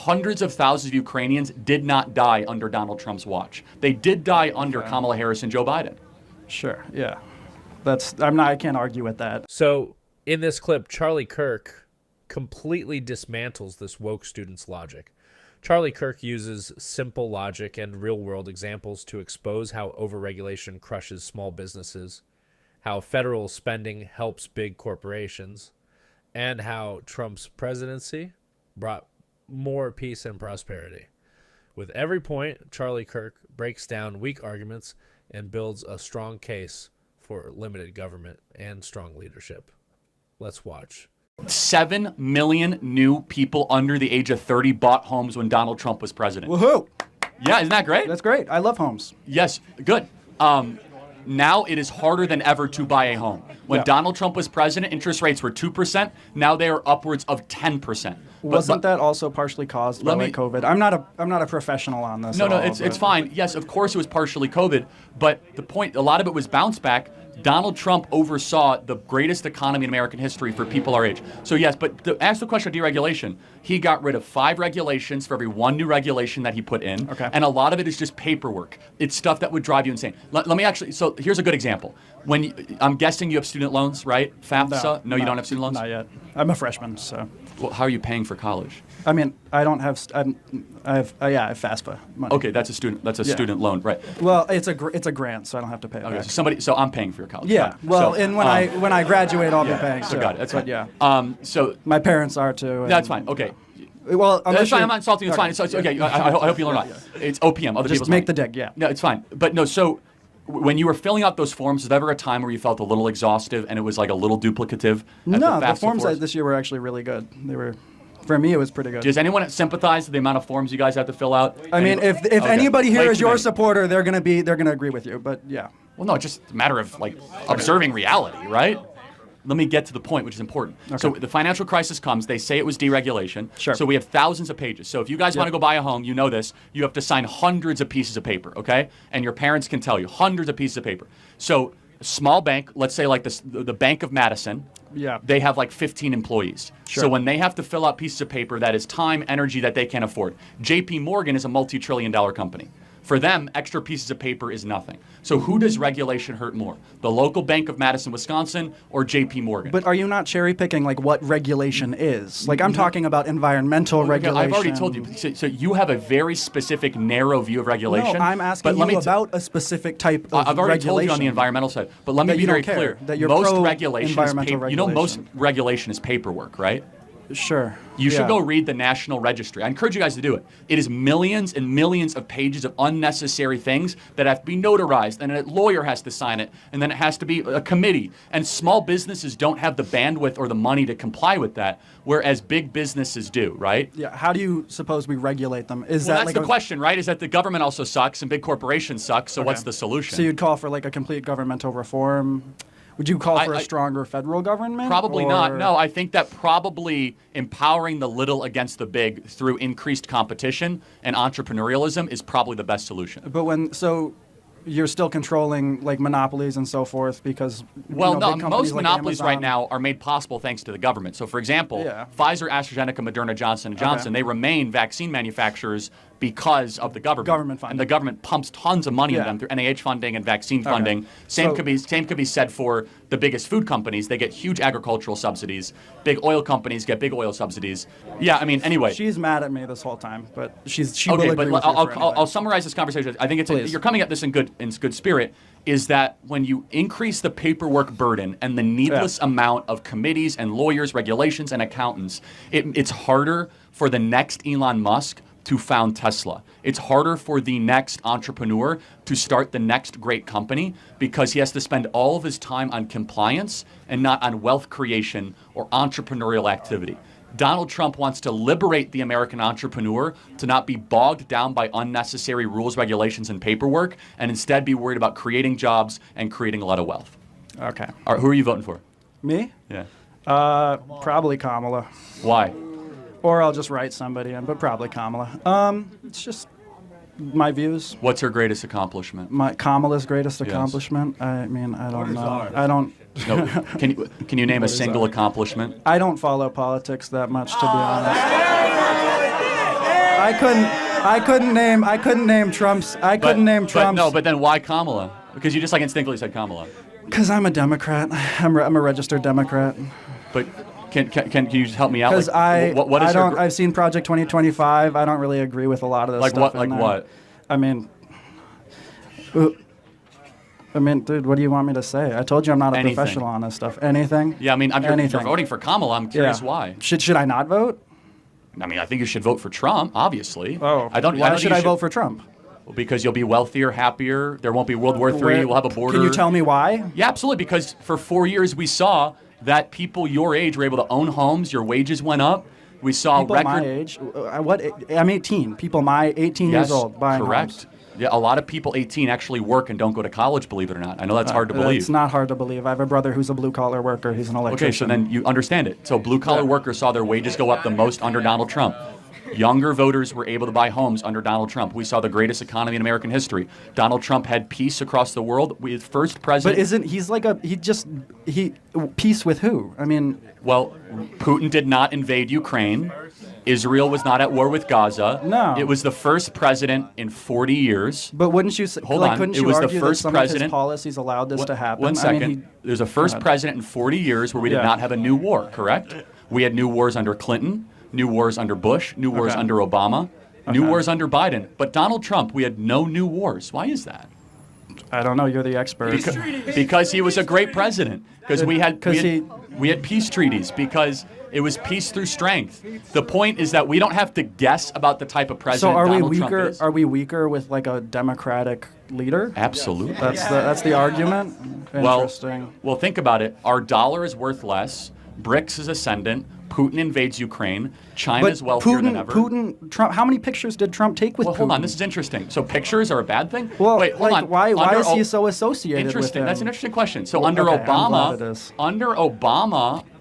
Hundreds of thousands of Ukrainians did not die under Donald Trump's watch. They did die under Kamala Harris and Joe Biden. Sure, yeah. I can't argue with that. So in this clip, Charlie Kirk completely dismantles this woke student's logic. Charlie Kirk uses simple logic and real-world examples to expose how overregulation crushes small businesses, how federal spending helps big corporations, and how Trump's presidency brought more peace and prosperity. With every point, Charlie Kirk breaks down weak arguments and builds a strong case for limited government and strong leadership. Let's watch. 7 million new people under the age of 30 bought homes when Donald Trump was president. Woohoo! Yeah, isn't that great? That's great. I love homes. Yes, good. Now it is harder than ever to buy a home. When Donald Trump was president, interest rates were 2%. Now they are upwards of 10%. Wasn't that also partially caused by COVID? I'm not a professional on this. No, it's fine. Yes, of course it was partially COVID, but the point, a lot of it was bounce back. Donald Trump oversaw the greatest economy in American history for people our age. So yes, but to ask the question of deregulation, he got rid of 5 regulations for every 1 new regulation that he put in. Okay. And a lot of it is just paperwork. It's stuff that would drive you insane. Let me actually, so here's a good example. I'm guessing you have student loans, right? FAFSA? No, you don't have student loans? Not yet. I'm a freshman, so. Well, how are you paying for college? I mean, I don't have. I have FAFSA money. Okay, that's a student loan, right? Well, it's a grant, so I don't have to pay it back. So I'm paying for your college. Yeah. Fine. Well, so, and when I graduate, I'll be paying. So got it. That's fine. Yeah. So my parents are too. That's fine. Okay. Well, that's fine. I'm not insulting you. It's fine. It's okay. I hope you learn a lot. It's OPM. Other just people's make money. the dig. Yeah. No, it's fine. But no. So when you were filling out those forms, was there ever a time where you felt a little exhaustive and it was like a little duplicative? No, the forms this year were actually really good. They were. For me, it was pretty good. Does anyone sympathize with the amount of forms you guys have to fill out? I mean, if anybody here is your supporter, they're gonna agree with you. But yeah. Well, no, it's just a matter of like observing reality, right? Let me get to the point, which is important. Okay. So the financial crisis comes. They say it was deregulation. Sure. So we have thousands of pages. So if you guys want to go buy a home, you know this. You have to sign hundreds of pieces of paper, okay? And your parents can tell you hundreds of pieces of paper. So a small bank, let's say like the Bank of Madison. Yeah. They have like 15 employees. Sure. So when they have to fill out pieces of paper, that is time, energy that they can't afford. JP Morgan is a multi-trillion-dollar company. For them, extra pieces of paper is nothing. So who does regulation hurt more? The local Bank of Madison, Wisconsin, or JP Morgan? But are you not cherry picking like what regulation is? Like I'm talking about environmental regulation. I've already told you. So you have a very specific, narrow view of regulation. No, I'm asking you about a specific type of regulation. I've already told you on the environmental side. But let me be very clear. That you're most pro regulation environmental is paper. You know, most regulation is paperwork, right? Sure. You should go read the National Registry. I encourage you guys to do it. It is millions and millions of pages of unnecessary things that have to be notarized, and a lawyer has to sign it, and then it has to be a committee. And small businesses don't have the bandwidth or the money to comply with that, whereas big businesses do, right? Yeah. How do you suppose we regulate them? That's the question, right? Is that the government also sucks and big corporations suck, so what's the solution? So you'd call for like a complete governmental reform? Would you call for a stronger federal government? Probably not. No, I think that probably empowering the little against the big through increased competition and entrepreneurialism is probably the best solution. But you're still controlling like monopolies and so forth because most monopolies right now are made possible thanks to the government. So for example, Pfizer, AstraZeneca, Moderna, Johnson & Johnson, they remain vaccine manufacturers because of the government funding. And the government pumps tons of money in them through NIH funding and vaccine funding. Same could be said for the biggest food companies. They get huge agricultural subsidies. Big oil companies get big oil subsidies. Yeah, I mean, anyway. She's mad at me this whole time, but she will agree but with I'll summarize this conversation. I think you're coming at this in good spirit. Is that when you increase the paperwork burden and the needless amount of committees and lawyers, regulations, and accountants, it's harder for the next Elon Musk to found Tesla. It's harder for the next entrepreneur to start the next great company because he has to spend all of his time on compliance and not on wealth creation or entrepreneurial activity. Donald Trump wants to liberate the American entrepreneur to not be bogged down by unnecessary rules, regulations, and paperwork, and instead be worried about creating jobs and creating a lot of wealth. Okay. All right, who are you voting for? Me? Yeah. Probably Kamala. Why? Or I'll just write somebody in, but probably Kamala. It's just my views. What's her greatest accomplishment? Kamala's greatest accomplishment? I mean, I don't know. I don't. No. Can you name a single accomplishment? I don't follow politics that much, to be honest. I couldn't name Trump's. But no, but then why Kamala? Because you just like instinctively said Kamala. Because I'm a Democrat. I'm a registered Democrat. But can you just help me out? Because what is I've seen Project 2025. I don't really agree with a lot of this stuff. What? I mean, dude, what do you want me to say? I told you I'm not a professional on this stuff. Anything? Yeah, I mean, you're voting for Kamala. I'm curious why. Should I not vote? I mean, I think you should vote for Trump, obviously. Oh, why should I vote for Trump? Well, because you'll be wealthier, happier. There won't be World War III. We'll have a border. Can you tell me why? Yeah, absolutely. Because for 4 years we saw that people your age were able to own homes. Your wages went up. We saw people my age. I'm 18. People my 18 years old buying correct. Homes. Yeah, a lot of people 18 actually work and don't go to college, believe it or not. I know that's hard to believe. It's not hard to believe. I have a brother who's a blue-collar worker. He's an electrician. Okay, so then you understand it. So blue-collar workers saw their wages go up the most under Donald Trump. Younger voters were able to buy homes under Donald Trump. We saw the greatest economy in American history. Donald Trump had peace across the world. We had first president. But peace with who? I mean, well, Putin did not invade Ukraine. Israel was not at war with Gaza. No. It was the first president in 40 years. But wouldn't you say, couldn't you argue that some of his policies allowed this to happen? One second. There's a first president in 40 years where we did not have a new war, correct? We had new wars under Clinton, new wars under Bush, new wars under Obama, new wars under Biden. But Donald Trump, we had no new wars. Why is that? I don't know. You're the expert. Because he was a great president. Because we had peace treaties. Because it was peace through strength. The point is that we don't have to guess about the type of president Donald Trump is. Are we weaker with like a Democratic leader? Absolutely. That's the argument. Interesting. Well, think about it. Our dollar is worth less. BRICS is ascendant. Putin invades Ukraine. China is wealthier than ever. Trump. How many pictures did Trump take with Putin? Hold on. This is interesting. So pictures are a bad thing? Well, wait, hold on. Why is he so associated with him? That's an interesting question. So under Obama,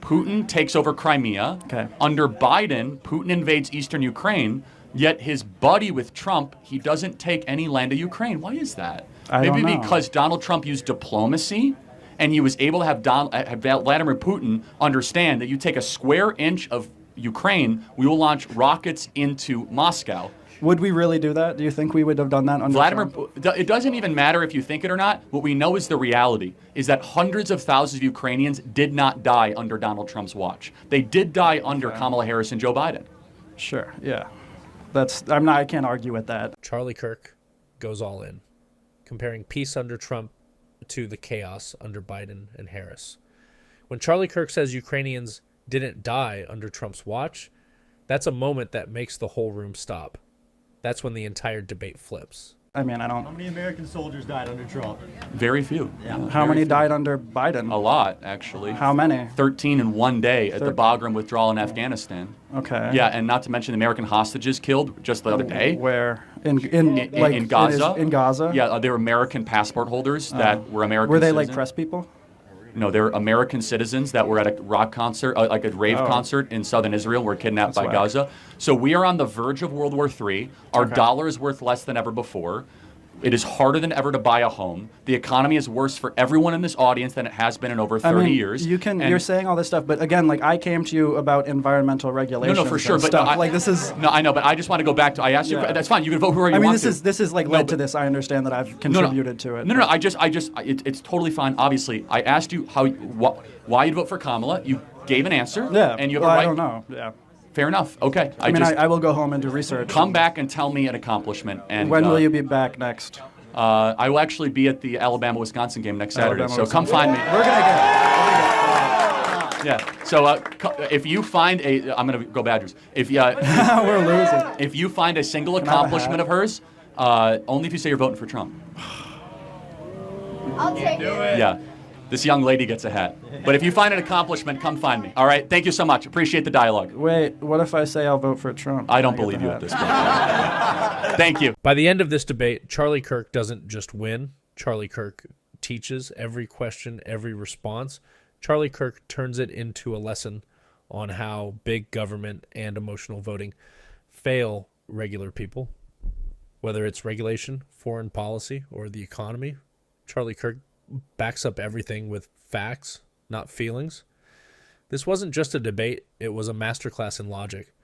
Putin takes over Crimea. Okay. Under Biden, Putin invades eastern Ukraine. Yet his buddy with Trump, he doesn't take any land of Ukraine. Why is that? Maybe because Donald Trump used diplomacy. And he was able to have Vladimir Putin understand that you take a square inch of Ukraine, we will launch rockets into Moscow. Would we really do that? Do you think we would have done that under Trump? It doesn't even matter if you think it or not. What we know is the reality, is that hundreds of thousands of Ukrainians did not die under Donald Trump's watch. They did die under Kamala Harris and Joe Biden. Sure, yeah. I can't argue with that. Charlie Kirk goes all in, comparing peace under Trump to the chaos under Biden and Harris. When Charlie Kirk says Ukrainians didn't die under Trump's watch, that's a moment that makes the whole room stop. That's when the entire debate flips. I mean, How many American soldiers died under Trump? Very few. Yeah. How many died under Biden? A lot, actually. How many? 13 in one day at the Bagram withdrawal in Afghanistan. Okay. Yeah, and not to mention the American hostages killed just the other day. Where? In Gaza. In Gaza? Yeah, they were American passport holders that were American Were they citizens. like press people? No, they're American citizens that were at a rock concert, like a rave concert in southern Israel, were kidnapped by Gaza. So we are on the verge of World War III. Our dollar is worth less than ever before. It is harder than ever to buy a home. The economy is worse for everyone in this audience than it has been in over 30 years. You're saying all this stuff, but again, I came to you about environmental regulations. No, for sure. But this is. No, I know, but I just want to go back to. I asked you. That's fine. You can vote whoever you want to. This is led to this. I understand that I've contributed to it. No. It's totally fine. Obviously, I asked you why you'd vote for Kamala. You gave an answer. Yeah. And you have a right. I don't know. Yeah. Fair enough. Okay. I will go home and do research. Come back and tell me an accomplishment. And when will you be back next? I will actually be at the Alabama-Wisconsin game next Saturday. So come find me. We're gonna get it. Yeah. So if you find I'm gonna go Badgers. If we're losing. If you find a single accomplishment of hers, only if you say you're voting for Trump. I'll take it. Yeah. This young lady gets a hat. But if you find an accomplishment, come find me. All right? Thank you so much. Appreciate the dialogue. Wait, what if I say I'll vote for Trump? I don't believe you at this point. Thank you. By the end of this debate, Charlie Kirk doesn't just win. Charlie Kirk teaches every question, every response. Charlie Kirk turns it into a lesson on how big government and emotional voting fail regular people. Whether it's regulation, foreign policy, or the economy, Charlie Kirk backs up everything with facts, not feelings. This wasn't just a debate, it was a masterclass in logic.